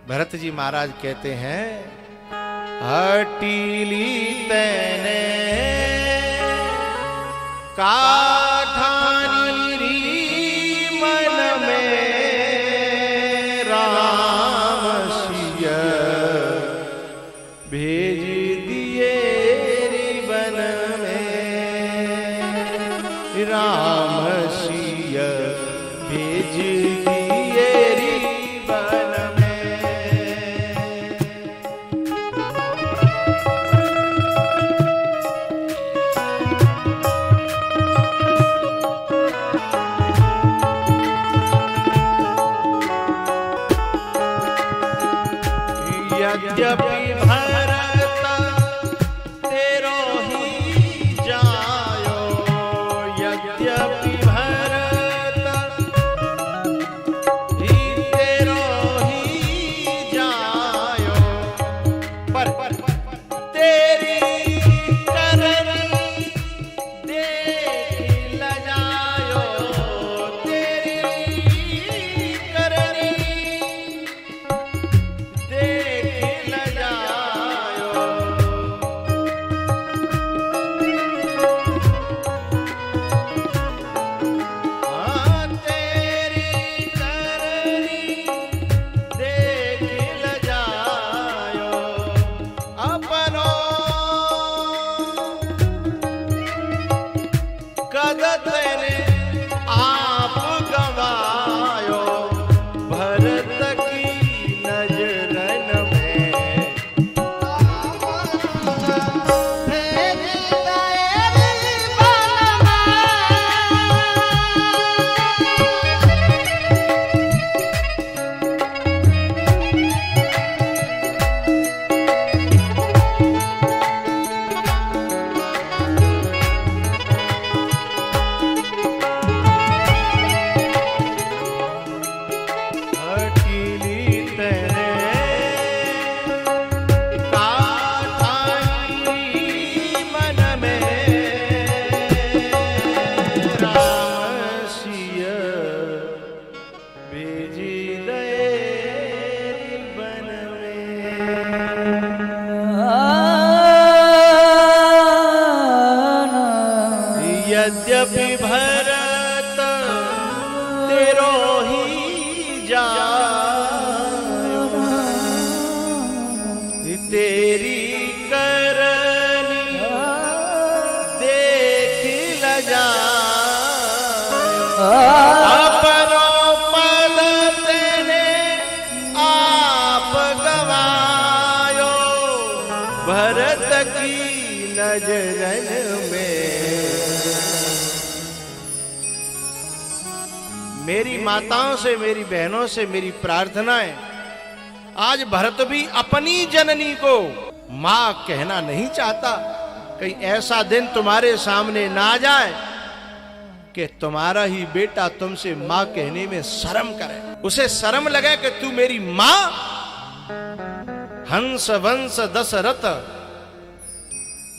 भरत जी महाराज कहते हैं, हटीली तैने काठानी मन में राम सिय भेज दिए रिबन में, राम सिय भेज दिए रिबन में। यद्यपि भरत तेरो ही जायो, यद्यपि भरत ही तेरो ही जायो, पर तेरी करनी देख लजायो, तेरी करनी यद्यपि भरत तेरो ही जायो, तेरी करनी देख लजायो, अपनो पद तेने आप गवायो, भरत की नजरन में। मेरी माताओं से, मेरी बहनों से मेरी प्रार्थना है, आज भरत भी अपनी जननी को मां कहना नहीं चाहता। कहीं ऐसा दिन तुम्हारे सामने ना आ जाए कि तुम्हारा ही बेटा तुमसे मां कहने में शर्म करे, उसे शर्म लगे कि तू मेरी मां। हंस वंश दशरथ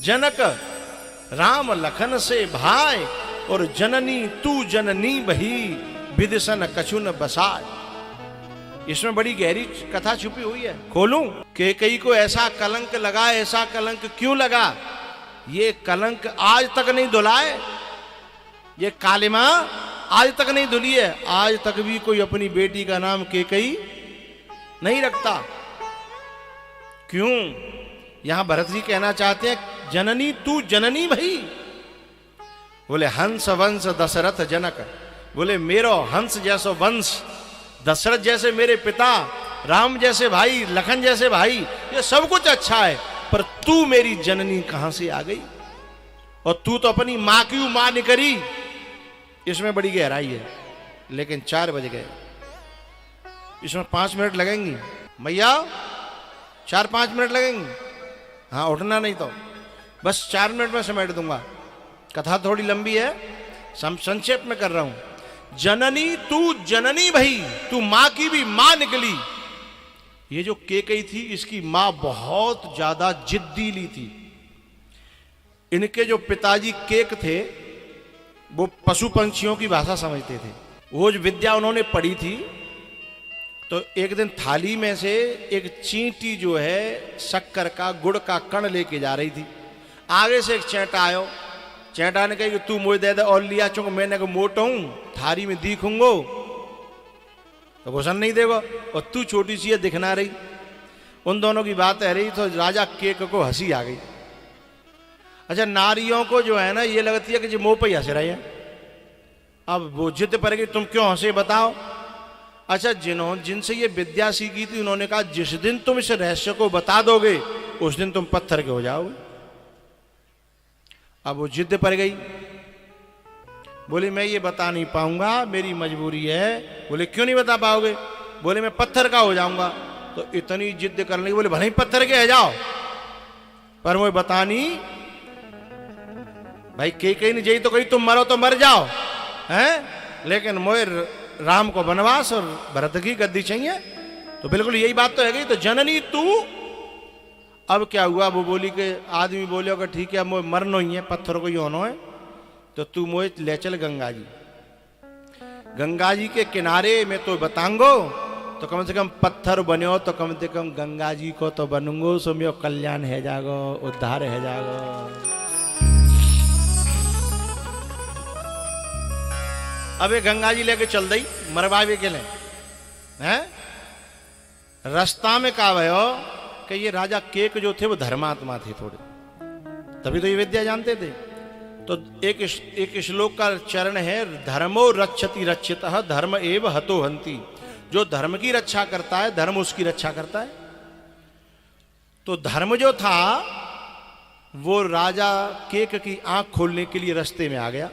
जनक राम लखन से भाई, और जननी तू जननी बही विदिशन कछुन बसाए। इसमें बड़ी गहरी कथा छुपी हुई है, खोलूं? कैकेयी को ऐसा कलंक लगा, ऐसा कलंक क्यों लगा? ये कलंक आज तक नहीं धुलाए, ये कालिमा आज तक नहीं धुली है। आज तक भी कोई अपनी बेटी का नाम कैकेयी नहीं रखता। क्यों? यहां भरत जी कहना चाहते हैं, जननी तू जननी भई। बोले हंस वंश दशरथ जनक, बोले मेरो हंस जैसो वंश, दशरथ जैसे मेरे पिता, राम जैसे भाई, लखन जैसे भाई, ये सब कुछ अच्छा है, पर तू मेरी जननी कहां से आ गई? और तू तो अपनी मां की मां नहीं करी। इसमें बड़ी गहराई है। लेकिन 4 बज गए, इसमें 5 मिनट लगेंगी मैया, 4-5 मिनट लगेंगी। हाँ, उठना नहीं तो बस 4 मिनट में समेट दूंगा। कथा थोड़ी लंबी है, संक्षेप में कर रहा हूं। जननी तू जननी भई, तू मां की भी मां निकली। ये जो कैकेयी थी, इसकी मां बहुत ज्यादा जिद्दीली थी। इनके जो पिताजी केक थे, वो पशु पंछियों की भाषा समझते थे। वो जो विद्या उन्होंने पढ़ी थी, तो एक दिन थाली में से एक चींटी जो है शक्कर का गुड़ का कण लेके जा रही थी। आगे से एक चैंटा आयो, चैंटा ने कहा कि तू मुझे दे दे और लिया, चूंकि मैंने को मोटा हूं थारी में दिखूंगो तो घुसन नहीं देगा, और तू छोटी सी है दिखना रही। उन दोनों की बात है रही तो राजा केक को हंसी आ गई। अच्छा, नारियों को जो है ना ये लगती है कि जो मुंह पे ही हंस रही है। अब वो जिद पर गई, तुम क्यों हंसे बताओ। अच्छा, जिनसे ये विद्या सीखी थी उन्होंने कहा जिस दिन तुम इस रहस्य को बता दोगे उस दिन तुम पत्थर के हो जाओगे। अब वो जिद पर गई, बोली मैं ये बता नहीं पाऊंगा, मेरी मजबूरी है। बोले क्यों नहीं बता पाओगे। बोले मैं पत्थर का हो जाऊंगा। तो इतनी जिद करने की, बोले भले ही पत्थर के है जाओ पर मुझे बता नहीं। भाई कहीं नहीं जाई तो कहीं तुम मरो तो मर जाओ हैं, लेकिन मुझे राम को वनवास और भरत की गद्दी चाहिए। तो बिल्कुल यही बात तो है गई। तो जननी तू, अब क्या हुआ, वो बोली कि आदमी बोले कि ठीक है मुझे मरना ही है, पत्थर को ही होना है, तो तू मुझे ले चल गंगा जी। गंगा जी के किनारे में तो बताऊंगो तो कम से कम पत्थर बनो तो कम से कम गंगा जी को तो बनूंगो, सो मेरो कल्याण है जागो, उद्धार है जागो। अब ये गंगा जी लेके चल दी मरवावे के लिए हैं। रास्ता में कहा भयो कि ये राजा केक जो थे वो धर्मात्मा थे थोड़े, तभी तो ये विद्या जानते थे। तो एक श्लोक का चरण है, धर्मो रक्षति रक्षितः धर्म एव हतो हंति। जो धर्म की रक्षा करता है धर्म उसकी रक्षा करता है। तो धर्म जो था वो राजा केक की आंख खोलने के लिए रास्ते में आ गया,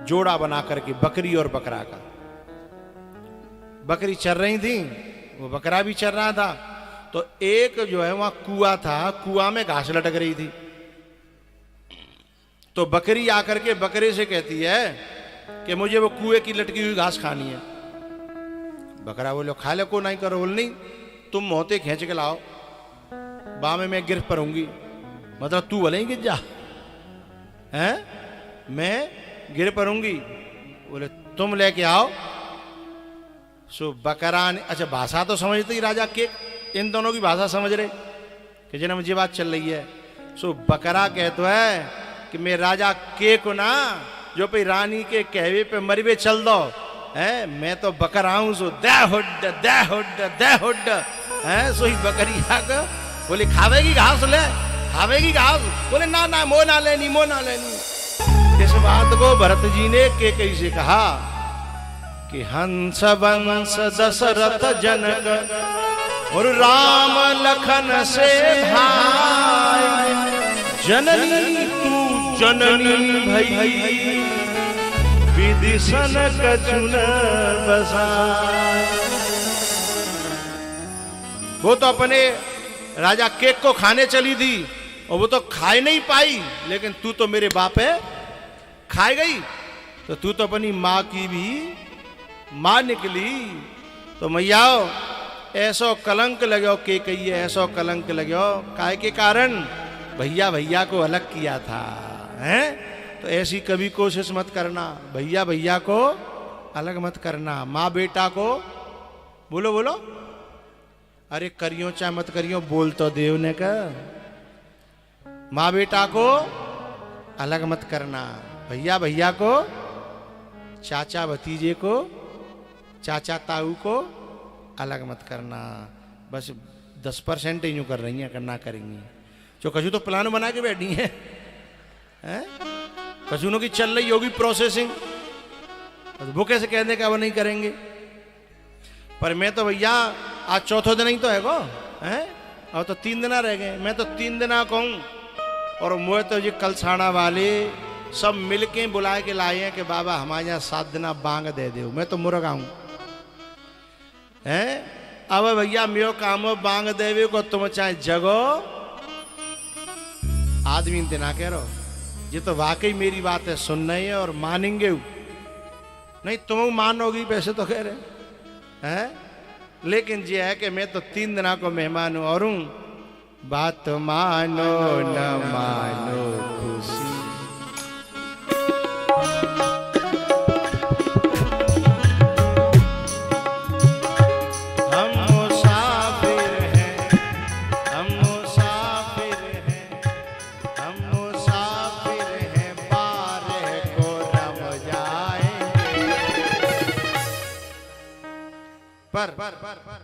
जोड़ा बना करके बकरी और बकरा का। बकरी चर रही थी, वो बकरा भी चर रहा था। तो एक जो है वहां कुआं था, कुआं में घास लटक रही थी। तो बकरी आकर के बकरे से कहती है कि मुझे वो कुएं की लटकी हुई घास खानी है। बकरा बोलो खा ले, को नहीं करो। बोल नहीं, तुम मोहते खींच के लाओ, बामे मैं गिर पड़ूंगी। मतलब तू भले ही गिर जा हैं, मैं गिर पड़ूंगी। बोले तुम लेके आओ। सो बकरा ने, अच्छा भाषा तो समझते ही राजा के, इन दोनों की भाषा समझ रहे कि जिन्हें मुझे बात चल रही है। सो बकरा कहता है कि मैं राजा के को ना जो पे रानी के कहवे पे मरवे चल दो है, मैं तो बकरा हूं। सो दे हुड दे हुड दे हुड है। सो ही बकरी आकर बोले खावेगी घास, ले खावेगी घास। बोले ना ना मो ना लेनी, मो ना लेनी। इस बात को भरत जी ने केकई से कहा कि हंस वंश दशरथ जनक और राम लखन से भाई, जननी तू जननी भई विदिशन कछुन बसाय। वो तो अपने राजा केक को खाने चली थी और वो तो खाए नहीं पाई, लेकिन तू तो मेरे बाप है खाए गई। तो तू तो अपनी माँ की भी माँ निकली। तो मैयाओ ऐसो कलंक लगो के कहिए, ऐसो कलंक लगो काय के कारण भैया भैया को अलग किया था हैं। तो ऐसी कभी कोशिश मत करना, भैया भैया को अलग मत करना। माँ बेटा को बोलो बोलो, अरे करियो चाहे मत करियो, बोल तो देव ने कहा। माँ बेटा को अलग मत करना, भैया भैया को, चाचा भतीजे को, चाचा ताऊ को अलग मत करना। बस 10% ही यूं कर रही हैं, करना करेंगी। जो कछु तो प्लान बना के बैठी हैं हैं, कछुनों की चल रही होगी प्रोसेसिंग, वो कैसे कहने का वो नहीं करेंगे। पर मैं तो भैया आज चौथा दिन ही तो है गो हैं, और तो 3 दिन रह गए। मैं तो 3 दिन कहूँ और मुझे तो ये कलसाना वाले सब मिलके बुला के लाए हैं कि बाबा हमारे यहाँ 7 दिन बांग दे दो। मैं तो मुर्गा हूं हैं। अब भैया मेरो काम बांग देवे को तुम चाहे जगो, आदमी ना कह रहो। ये तो वाकई मेरी बात है, सुनना ही है और मानेंगे नहीं। तुम मानोगी वैसे तो कह रहे हैं, लेकिन ये है कि मैं तो 3 दिन को मेहमान हूं और हूं। बात मानो न मानो खुशी,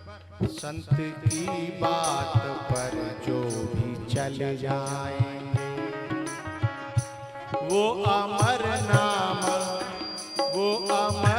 संत की बात पर जो भी चल जाएंगे वो अमर नाम, वो अमर